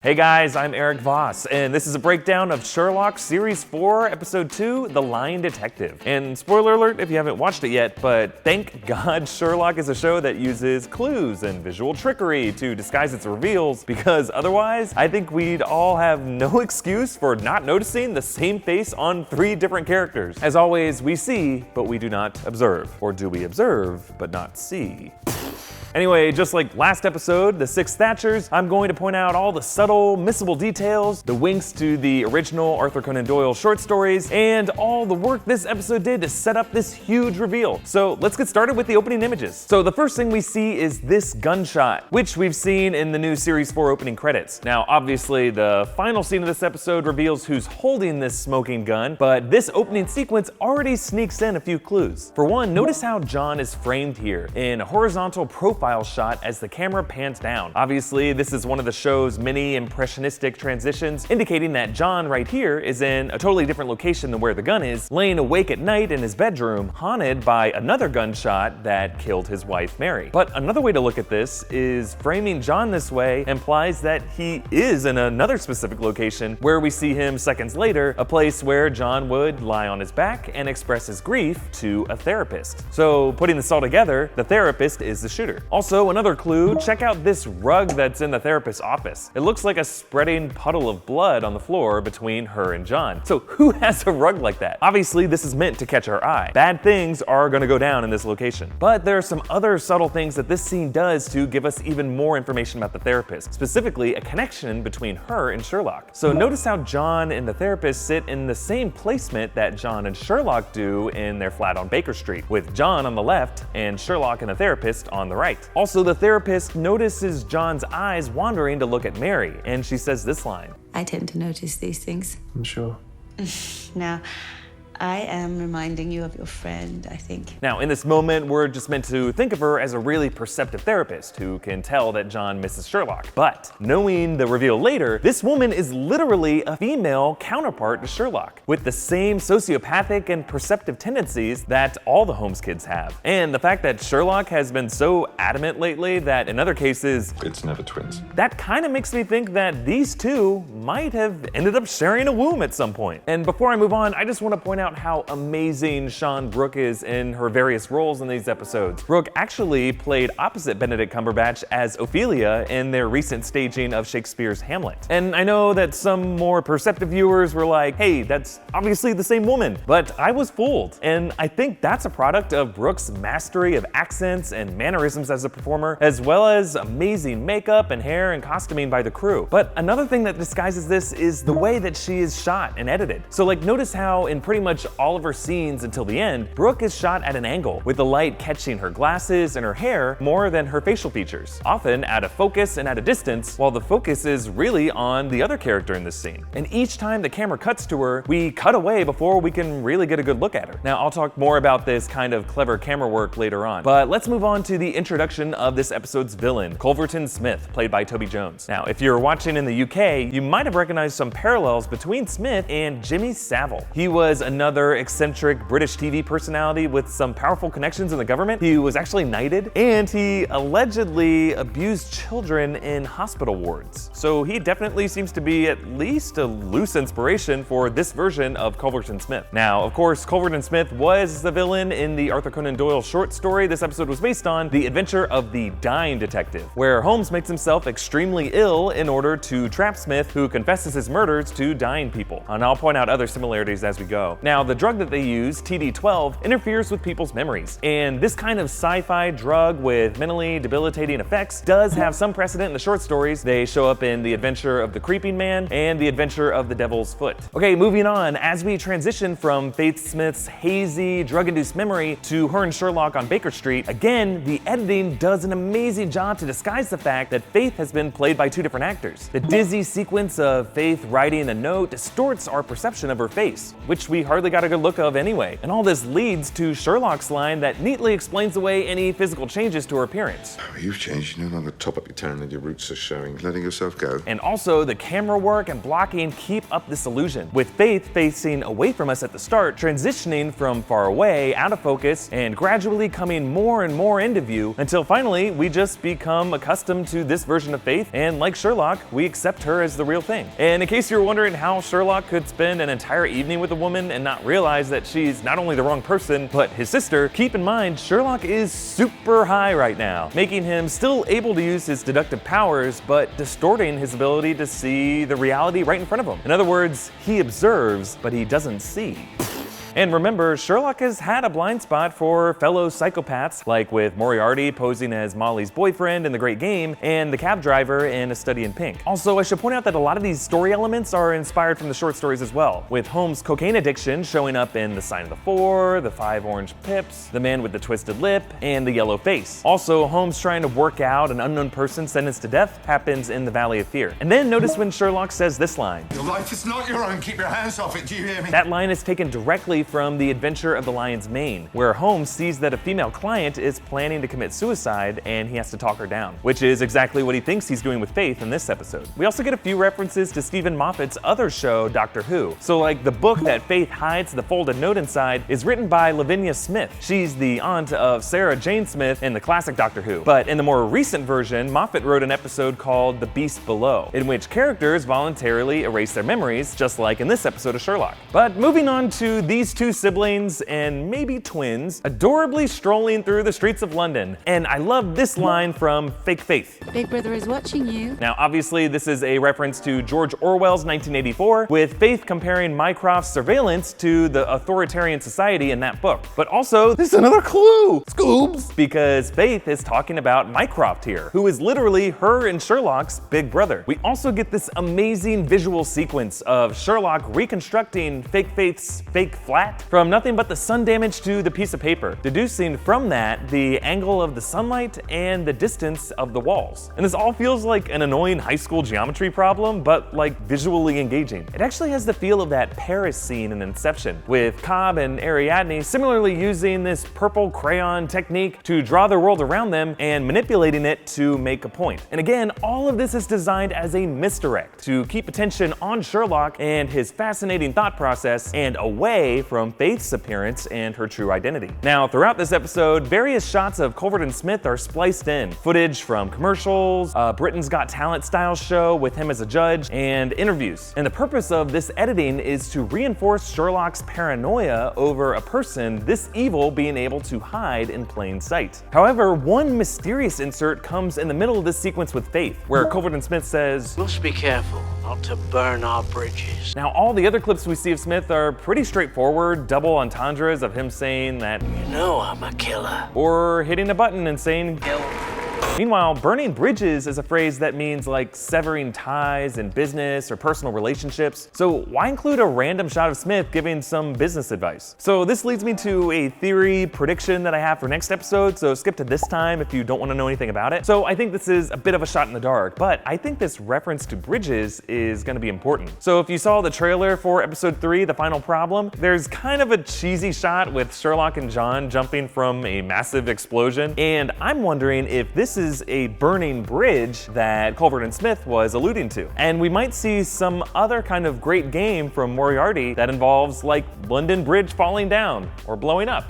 Hey guys, I'm Eric Voss, and this is a breakdown of Sherlock Series 4, Episode 2, The Lying Detective. And spoiler alert if you haven't watched it yet, but thank God Sherlock is a show that uses clues and visual trickery to disguise its reveals, because otherwise, I think we'd all have no excuse for not noticing the same face on 3 different characters. As always, we see, but we do not observe. Or do we observe, but not see? Anyway, just like last episode, The Six Thatchers, I'm going to point out all the subtle, missable details, the winks to the original Arthur Conan Doyle short stories, and all the work this episode did to set up this huge reveal. So let's get started with the opening images. So the first thing we see is this gunshot, which we've seen in the new Series 4 opening credits. Now, obviously, the final scene of this episode reveals who's holding this smoking gun, but this opening sequence already sneaks in a few clues. For one, notice how John is framed here in a horizontal profile shot as the camera pans down. Obviously, this is one of the show's many impressionistic transitions, indicating that John right here is in a totally different location than where the gun is, laying awake at night in his bedroom, haunted by another gunshot that killed his wife, Mary. But another way to look at this is framing John this way implies that he is in another specific location where we see him seconds later, a place where John would lie on his back and express his grief to a therapist. So putting this all together, the therapist is the shooter. Also, another clue, check out this rug that's in the therapist's office. It looks like a spreading puddle of blood on the floor between her and John. So who has a rug like that? Obviously, this is meant to catch our eye. Bad things are gonna go down in this location. But there are some other subtle things that this scene does to give us even more information about the therapist, specifically a connection between her and Sherlock. So notice how John and the therapist sit in the same placement that John and Sherlock do in their flat on Baker Street, with John on the left and Sherlock and the therapist on the right. Also, the therapist notices John's eyes wandering to look at Mary, and she says this line. I tend to notice these things. I'm sure. Now, I am reminding you of your friend, I think. Now, in this moment, we're just meant to think of her as a really perceptive therapist who can tell that John misses Sherlock. But knowing the reveal later, this woman is literally a female counterpart to Sherlock, with the same sociopathic and perceptive tendencies that all the Holmes kids have. And the fact that Sherlock has been so adamant lately that in other cases, It's never twins. that kind of makes me think that these two might have ended up sharing a womb at some point. And before I move on, I just want to point out how amazing Sean Brooke is in her various roles in these episodes. Brooke actually played opposite Benedict Cumberbatch as Ophelia in their recent staging of Shakespeare's Hamlet. And I know that some more perceptive viewers were like, hey, that's obviously the same woman, but I was fooled. And I think that's a product of Brooke's mastery of accents and mannerisms as a performer, as well as amazing makeup and hair and costuming by the crew. But another thing that disguises this is the way that she is shot and edited. So like, notice how in pretty much all of her scenes until the end, Brooke is shot at an angle, with the light catching her glasses and her hair more than her facial features, often out of focus and at a distance, while the focus is really on the other character in this scene. And each time the camera cuts to her, we cut away before we can really get a good look at her. Now, I'll talk more about this kind of clever camera work later on, but let's move on to the introduction of this episode's villain, Culverton Smith, played by Toby Jones. Now, if you're watching in the UK, you might have recognized some parallels between Smith and Jimmy Savile. He was another eccentric British TV personality with some powerful connections in the government. He was actually knighted, and he allegedly abused children in hospital wards. So he definitely seems to be at least a loose inspiration for this version of Culverton Smith. Now, of course, Culverton Smith was the villain in the Arthur Conan Doyle short story this episode was based on, The Adventure of the Lying Detective, where Holmes makes himself extremely ill in order to trap Smith, who confesses his murders to dying people. And I'll point out other similarities as we go. Now, the drug that they use, TD12, interferes with people's memories. And this kind of sci-fi drug with mentally debilitating effects does have some precedent in the short stories. They show up in The Adventure of the Creeping Man and The Adventure of the Devil's Foot. Okay, moving on, as we transition from Faith Smith's hazy, drug-induced memory to her and Sherlock on Baker Street, again, the editing does an amazing job to disguise the fact that Faith has been played by 2 different actors. The dizzy sequence of Faith writing a note distorts our perception of her face, which we hardly hardly got a good look of anyway. And all this leads to Sherlock's line that neatly explains away any physical changes to her appearance. Oh, you've changed. You're no longer top up your town and your roots are showing. Letting yourself go. And also, the camera work and blocking keep up this illusion, with Faith facing away from us at the start, transitioning from far away, out of focus, and gradually coming more and more into view, until finally we just become accustomed to this version of Faith, and like Sherlock, we accept her as the real thing. And in case you're wondering how Sherlock could spend an entire evening with a woman and not realize that she's not only the wrong person, but his sister, keep in mind Sherlock is super high right now, making him still able to use his deductive powers, but distorting his ability to see the reality right in front of him. In other words, he observes, but he doesn't see. And remember, Sherlock has had a blind spot for fellow psychopaths, like with Moriarty posing as Molly's boyfriend in The Great Game, and the cab driver in A Study in Pink. Also, I should point out that a lot of these story elements are inspired from the short stories as well, with Holmes' cocaine addiction showing up in The Sign of the Four, The Five Orange Pips, The Man with the Twisted Lip, and The Yellow Face. Also, Holmes trying to work out an unknown person sentenced to death happens in The Valley of Fear. And then notice when Sherlock says this line. Your life is not your own. Keep your hands off it. Do you hear me? That line is taken directly from The Adventure of the Lion's Mane, where Holmes sees that a female client is planning to commit suicide and he has to talk her down, which is exactly what he thinks he's doing with Faith in this episode. We also get a few references to Stephen Moffat's other show, Doctor Who. So like the book that Faith hides the folded note inside is written by Lavinia Smith. She's the aunt of Sarah Jane Smith in the classic Doctor Who. But in the more recent version, Moffat wrote an episode called The Beast Below, in which characters voluntarily erase their memories, just like in this episode of Sherlock. But moving on to these two siblings and maybe twins adorably strolling through the streets of London. And I love this line from Fake Faith. Big Brother is watching you. Now obviously this is a reference to George Orwell's 1984, with Faith comparing Mycroft's surveillance to the authoritarian society in that book. But also, this is another clue! Scoobs! Because Faith is talking about Mycroft here, who is literally her and Sherlock's big brother. We also get this amazing visual sequence of Sherlock reconstructing Fake Faith's fake flat from nothing but the sun damage to the piece of paper, deducing from that the angle of the sunlight and the distance of the walls. And this all feels like an annoying high school geometry problem, but like visually engaging. It actually has the feel of that Paris scene in Inception, with Cobb and Ariadne similarly using this purple crayon technique to draw their world around them and manipulating it to make a point. And again, all of this is designed as a misdirect to keep attention on Sherlock and his fascinating thought process and away from Faith's appearance and her true identity. Now, throughout this episode, various shots of Culverton Smith are spliced in. Footage from commercials, a Britain's Got Talent style show with him as a judge, and interviews. And the purpose of this editing is to reinforce Sherlock's paranoia over a person this evil being able to hide in plain sight. However, one mysterious insert comes in the middle of this sequence with Faith, where Culverton Smith says, "Must be careful not to burn our bridges." Now, all the other clips we see of Smith are pretty straightforward double entendres of him saying that, You know I'm a killer. or hitting a button and saying, Kill. Meanwhile, burning bridges is a phrase that means like severing ties in business or personal relationships. So why include a random shot of Smith giving some business advice? So this leads me to a theory prediction that I have for next episode, so skip to this time if you don't want to know anything about it. So I think this is a bit of a shot in the dark, but I think this reference to bridges is going to be important. So if you saw the trailer for episode 3, The Final Problem, there's kind of a cheesy shot with Sherlock and John jumping from a massive explosion, and I'm wondering if this is a burning bridge that Culverton Smith was alluding to. And we might see some other kind of great game from Moriarty that involves like London Bridge falling down or blowing up.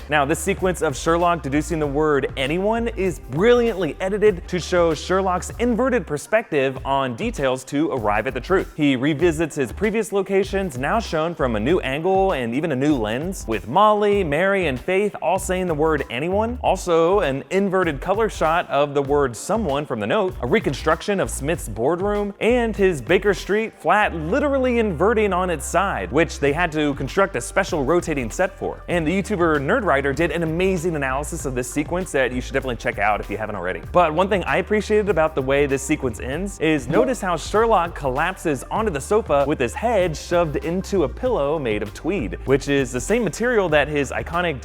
Now, this sequence of Sherlock deducing the word anyone is brilliantly edited to show Sherlock's inverted perspective on details to arrive at the truth. He revisits his previous locations, now shown from a new angle and even a new lens, with Molly, Mary, and Faith all saying the word anyone. Also, an inverted color shot of the word someone from the note, a reconstruction of Smith's boardroom, and his Baker Street flat literally inverting on its side, which they had to construct a special rotating set for. And the YouTuber Nerd writer did an amazing analysis of this sequence that you should definitely check out if you haven't already. But one thing I appreciated about the way this sequence ends is notice how Sherlock collapses onto the sofa with his head shoved into a pillow made of tweed, which is the same material that his iconic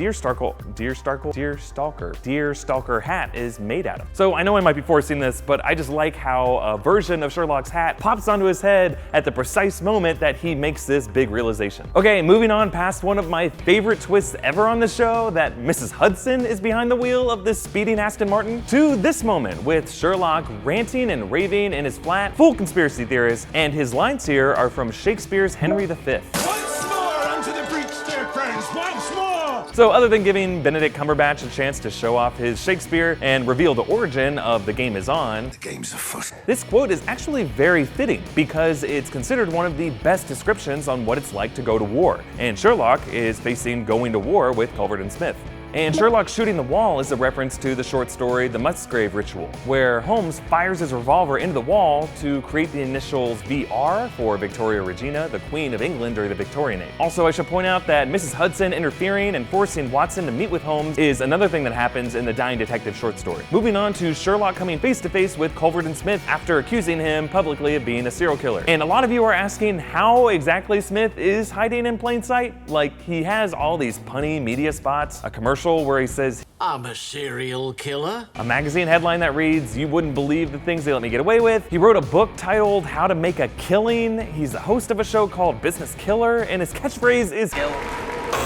deerstalker hat is made out of. So I know I might be forcing this, but I just like how a version of Sherlock's hat pops onto his head at the precise moment that he makes this big realization. Okay, moving on past one of my favorite twists ever on the show, that Mrs. Hudson is behind the wheel of this speeding Aston Martin, to this moment with Sherlock ranting and raving in his flat, full conspiracy theorist, and his lines here are from Shakespeare's Henry V. Once more unto the breach, dear friends, once more! So other than giving Benedict Cumberbatch a chance to show off his Shakespeare and reveal the origin of The Game Is On, The game's afoot. this quote is actually very fitting because it's considered one of the best descriptions on what it's like to go to war. And Sherlock is facing going to war with Culverton Smith. And Sherlock shooting the wall is a reference to the short story The Musgrave Ritual, where Holmes fires his revolver into the wall to create the initials VR for Victoria Regina, the Queen of England during the Victorian age. Also, I should point out that Mrs. Hudson interfering and forcing Watson to meet with Holmes is another thing that happens in the Dying Detective short story. Moving on to Sherlock coming face to face with Culverton Smith after accusing him publicly of being a serial killer. And a lot of you are asking how exactly Smith is hiding in plain sight. Like, he has all these punny media spots, a commercial where he says, I'm a serial killer. a magazine headline that reads, "You wouldn't believe the things they let me get away with." He wrote a book titled How to Make a Killing. He's the host of a show called Business Killer, and his catchphrase is "Kill."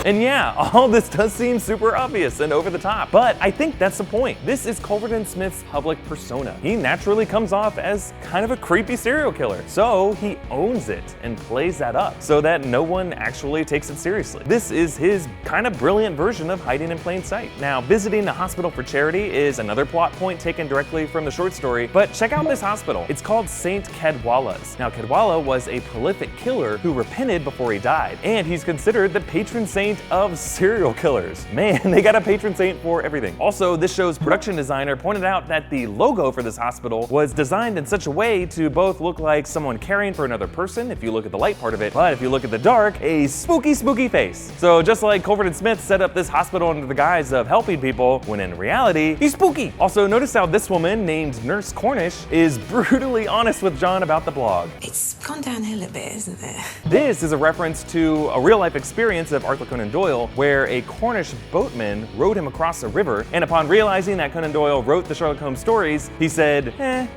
And yeah, all this does seem super obvious and over the top, but I think that's the point. This is Culverton Smith's public persona. He naturally comes off as kind of a creepy serial killer, so he owns it and plays that up so that no one actually takes it seriously. This is his kind of brilliant version of hiding in plain sight. Now, visiting a hospital for charity is another plot point taken directly from the short story, but check out this hospital. It's called St. Cadwalla's. Now, Cadwalla was a prolific killer who repented before he died, and he's considered the patron saint of serial killers. Man, they got a patron saint for everything. Also, this show's production designer pointed out that the logo for this hospital was designed in such a way to both look like someone caring for another person, if you look at the light part of it, but if you look at the dark, a spooky, spooky face. So just like Culverton Smith set up this hospital under the guise of helping people, when in reality, he's spooky. Also, notice how this woman, named Nurse Cornish, is brutally honest with John about the blog. It's gone downhill a bit, isn't it? This is a reference to a real-life experience of Arthur Conan Doyle, where a Cornish boatman rowed him across a river, and upon realizing that Conan Doyle wrote the Sherlock Holmes stories, he said,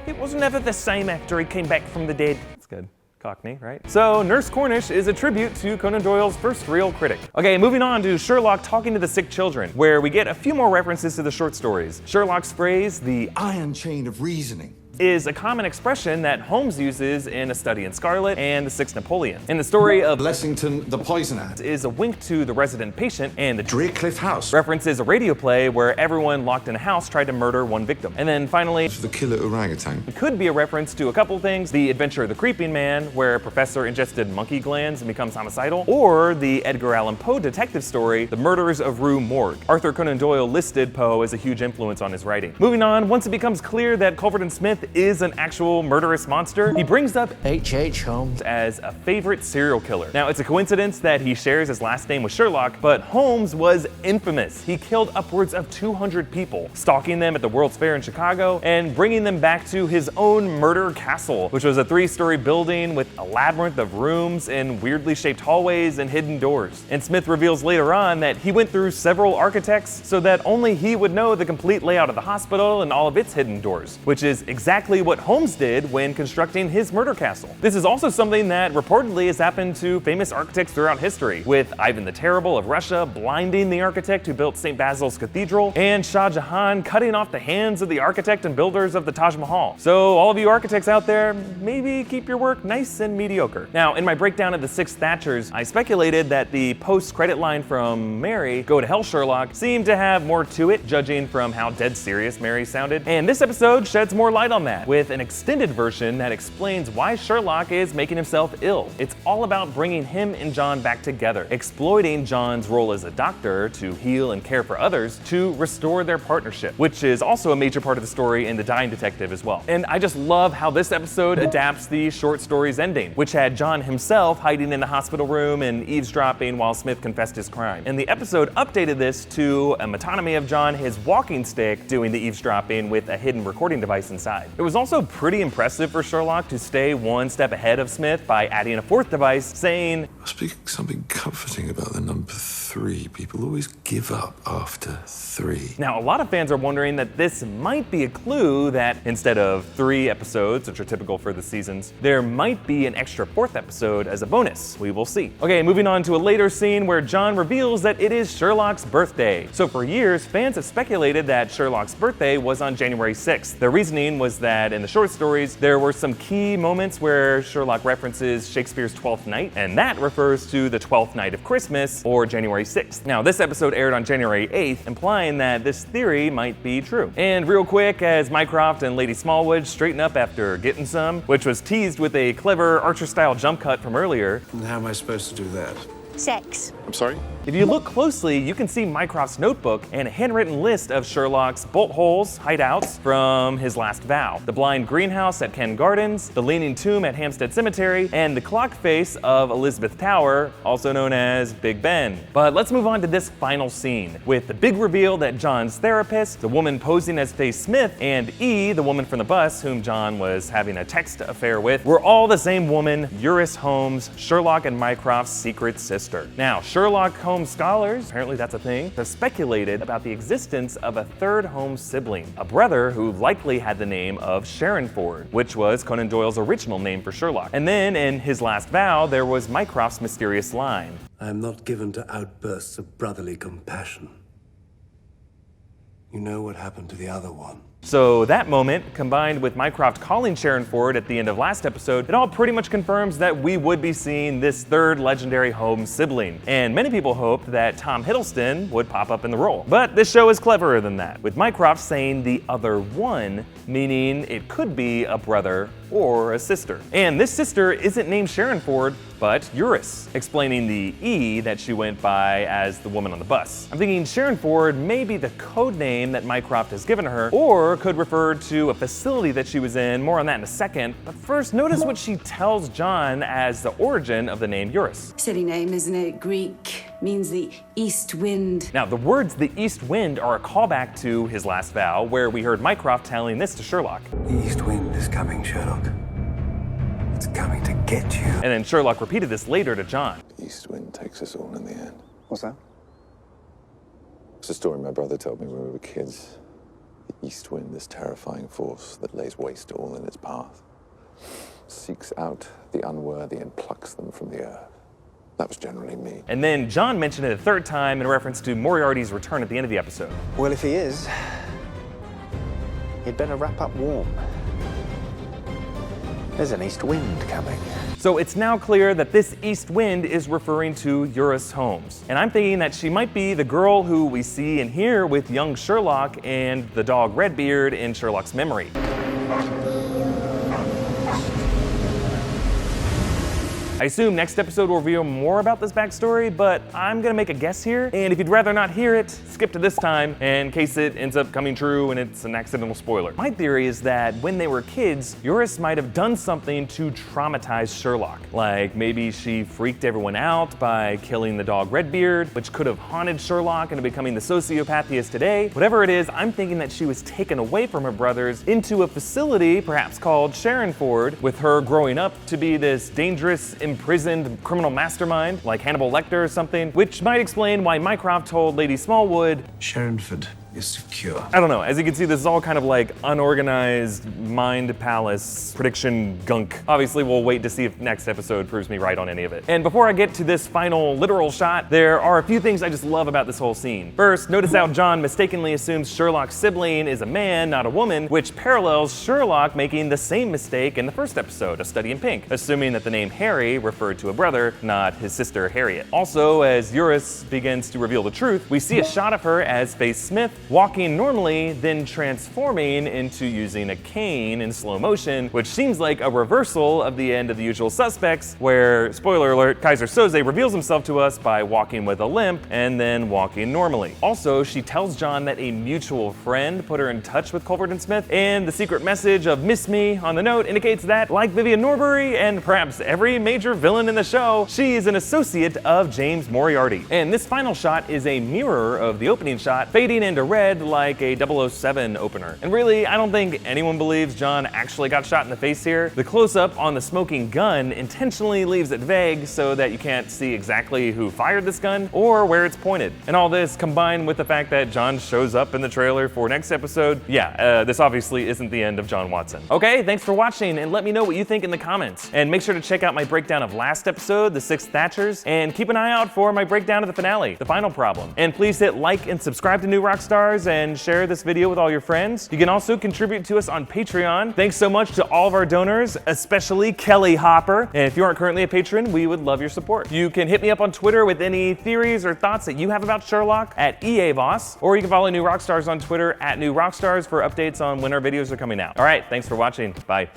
it was never the same after he came back from the dead. That's good. Cockney, right? So Nurse Cornish is a tribute to Conan Doyle's first real critic. Okay, moving on to Sherlock talking to the sick children, where we get a few more references to the short stories. Sherlock's phrase, the Iron chain of reasoning. is a common expression that Holmes uses in A Study in Scarlet and The Six Napoleons. In the story of Blessington, the poisoner. is a wink to the resident patient, and the Draycliffe House. references a radio play where everyone locked in a house tried to murder one victim. And then finally, The killer orangutan. it could be a reference to a couple things: The Adventure of the Creeping Man, where a professor ingested monkey glands and becomes homicidal, or the Edgar Allan Poe detective story, The Murders of Rue Morgue. Arthur Conan Doyle listed Poe as a huge influence on his writing. Moving on, once it becomes clear that Culverton Smith is an actual murderous monster, he brings up H.H. Holmes. as a favorite serial killer. Now, it's a coincidence that he shares his last name with Sherlock, but Holmes was infamous. He killed upwards of 200 people, stalking them at the World's Fair in Chicago and bringing them back to his own murder castle, which was a 3-story building with a labyrinth of rooms and weirdly shaped hallways and hidden doors. And Smith reveals later on that he went through several architects so that only he would know the complete layout of the hospital and all of its hidden doors, which is exactly what Holmes did when constructing his murder castle. This is also something that reportedly has happened to famous architects throughout history, with Ivan the Terrible of Russia blinding the architect who built St. Basil's Cathedral, and Shah Jahan cutting off the hands of the architect and builders of the Taj Mahal. So all of you architects out there, maybe keep your work nice and mediocre. Now, in my breakdown of the 6 Thatchers, I speculated that the post-credit line from Mary, "Go to Hell, Sherlock," seemed to have more to it, judging from how dead serious Mary sounded. And this episode sheds more light on around that with an extended version that explains why Sherlock is making himself ill. It's all about bringing him and John back together, exploiting John's role as a doctor to heal and care for others to restore their partnership, which is also a major part of the story in The Lying Detective as well. And I just love how this episode adapts the short story's ending, which had John himself hiding in the hospital room and eavesdropping while Smith confessed his crime. And the episode updated this to a metonymy of John, his walking stick, doing the eavesdropping with a hidden recording device inside. It was also pretty impressive for Sherlock to stay one step ahead of Smith by adding a fourth device, saying, Must be something comforting about the number 3. People always give up after 3. Now, a lot of fans are wondering that this might be a clue that instead of 3 episodes, which are typical for the seasons, there might be an extra 4th episode as a bonus. We will see. Okay, moving on to a later scene where John reveals that it is Sherlock's birthday. So for years, fans have speculated that Sherlock's birthday was on January 6th. Their reasoning was that in the short stories, there were some key moments where Sherlock references Shakespeare's Twelfth Night, and that refers to the 12th night of Christmas, or January 6th. Now, this episode aired on January 8th, implying that this theory might be true. And real quick, as Mycroft and Lady Smallwood straighten up after getting some, which was teased with a clever Archer-style jump cut from earlier. And how am I supposed to do that? Sex. I'm sorry? If you look closely, you can see Mycroft's notebook and a handwritten list of Sherlock's bolt holes, hideouts from his last vow. The blind greenhouse at Ken Gardens, the leaning tomb at Hampstead Cemetery, and the clock face of Elizabeth Tower, also known as Big Ben. But let's move on to this final scene, with the big reveal that John's therapist, the woman posing as Faye Smith, and E, the woman from the bus whom John was having a text affair with, were all the same woman, Eurus Holmes, Sherlock and Mycroft's secret sister. Now, Sherlock Holmes scholars, apparently that's a thing, have speculated about the existence of a third Holmes sibling, a brother who likely had the name of Sherrinford, which was Conan Doyle's original name for Sherlock. And then in his last vow, there was Mycroft's mysterious line. I am not given to outbursts of brotherly compassion. You know what happened to the other one. So that moment, combined with Mycroft calling Sherrinford at the end of last episode, it all pretty much confirms that we would be seeing this third legendary Holmes sibling. And many people hoped that Tom Hiddleston would pop up in the role. But this show is cleverer than that, with Mycroft saying the other one, meaning it could be a brother or a sister. And this sister isn't named Sherrinford, but Eurus, explaining the E that she went by as the woman on the bus. I'm thinking Sherrinford may be the code name that Mycroft has given her, or could refer to a facility that she was in, more on that in a second. But first, notice what she tells John as the origin of the name Eurus. Silly name, isn't it? Greek, means the east wind. Now, the words the east wind are a callback to his last vow, where we heard Mycroft telling this to Sherlock. The east wind is coming, Sherlock. It's coming to get you. And then Sherlock repeated this later to John. The east wind takes us all in the end. What's that? It's a story my brother told me when we were kids. The east wind, this terrifying force that lays waste to all in its path, seeks out the unworthy and plucks them from the earth. That was generally me. And then John mentioned it a third time in reference to Moriarty's return at the end of the episode. Well, if he is, he'd better wrap up warm. There's an east wind coming. So it's now clear that this east wind is referring to Eurus Holmes. And I'm thinking that she might be the girl who we see and hear with young Sherlock and the dog Redbeard in Sherlock's memory. I assume next episode will reveal more about this backstory, but I'm gonna make a guess here, and if you'd rather not hear it, skip to this time in case it ends up coming true and it's an accidental spoiler. My theory is that when they were kids, Eurus might have done something to traumatize Sherlock. Like maybe she freaked everyone out by killing the dog Redbeard, which could have haunted Sherlock into becoming the sociopath he is today. Whatever it is, I'm thinking that she was taken away from her brothers into a facility, perhaps called Sherrinford, with her growing up to be this dangerous, imprisoned criminal mastermind, like Hannibal Lecter or something, which might explain why Mycroft told Lady Smallwood, Sherrinford is secure. I don't know, as you can see, this is all kind of like unorganized mind palace prediction gunk. Obviously, we'll wait to see if next episode proves me right on any of it. And before I get to this final literal shot, there are a few things I just love about this whole scene. First, notice how John mistakenly assumes Sherlock's sibling is a man, not a woman, which parallels Sherlock making the same mistake in the first episode, A Study in Pink, assuming that the name Harry referred to a brother, not his sister Harriet. Also, as Eurus begins to reveal the truth, we see a shot of her as Faye Smith, walking normally, then transforming into using a cane in slow motion, which seems like a reversal of the end of The Usual Suspects, where, spoiler alert, Kaiser Soze reveals himself to us by walking with a limp and then walking normally. Also, she tells John that a mutual friend put her in touch with Culverton Smith, and the secret message of "Miss Me" on the note indicates that, like Vivian Norbury and perhaps every major villain in the show, she is an associate of James Moriarty. And this final shot is a mirror of the opening shot, fading into red like a 007 opener. And really, I don't think anyone believes John actually got shot in the face here. The close-up on the smoking gun intentionally leaves it vague so that you can't see exactly who fired this gun or where it's pointed. And all this combined with the fact that John shows up in the trailer for next episode, this obviously isn't the end of John Watson. Okay, thanks for watching, and let me know what you think in the comments. And make sure to check out my breakdown of last episode, The Sixth Thatchers, and keep an eye out for my breakdown of the finale, The Final Problem. And please hit like and subscribe to New Rockstars and share this video with all your friends. You can also contribute to us on Patreon. Thanks so much to all of our donors, especially Kelly Hopper. And if you aren't currently a patron, we would love your support. You can hit me up on Twitter with any theories or thoughts that you have about Sherlock at EAVOS, or you can follow New Rockstars on Twitter at New Rockstars for updates on when our videos are coming out. All right, thanks for watching. Bye.